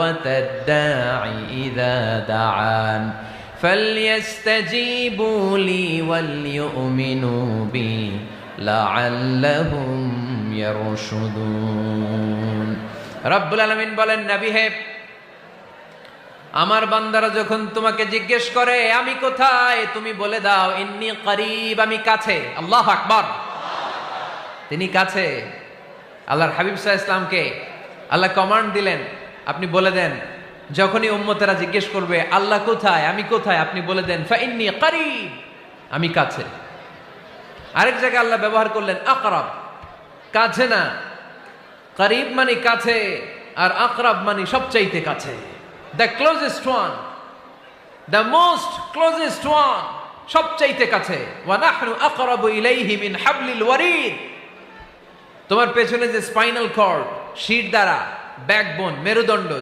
দাওয়াতাদ দাঈ ইযা দাআন ফালইস্তাজীবু লি ওয়াল ইউমিনু বি লাআল্লাহুম ইয়ারশুদুন। রব্বুল আলামিন বলেন, নবী হে, আমার বান্দারা যখন তোমাকে জিজ্ঞেস করে আমি কোথায়, তুমি বলে দাও ইন্নী করিব, আমি কাছে। আল্লাহু আকবার, তিনি কাছে। আল্লাহর হাবিব সাল্লাল্লাহু আলাইহি ওয়াসাল্লামকে আল্লাহ কমান্ড দিলেন, আপনি বলে দেন যখনই উম্মতেরা জিজ্ঞেস করবে আল্লাহ কোথায়, আমি কোথায়, আপনি বলে দেন ফাইন্নী করিব, আমি কাছে। আরেক জায়গায় আল্লাহ ব্যবহার করলেন আকরাব, কাছে না। করিব মানে কাছে, আর আকরাব মানে সবচাইতে কাছে। The closest one, the most closest one, সবচাইতে কাছে। ওয়া নাহনু আকরাবু ইলাইহি মিন হাবলিল ওয়ারিদ। তোমার পেছনে যে স্পাইনাল কর্ড, শির দ্বারা, ব্যাকবোন, মেরুদণ্ড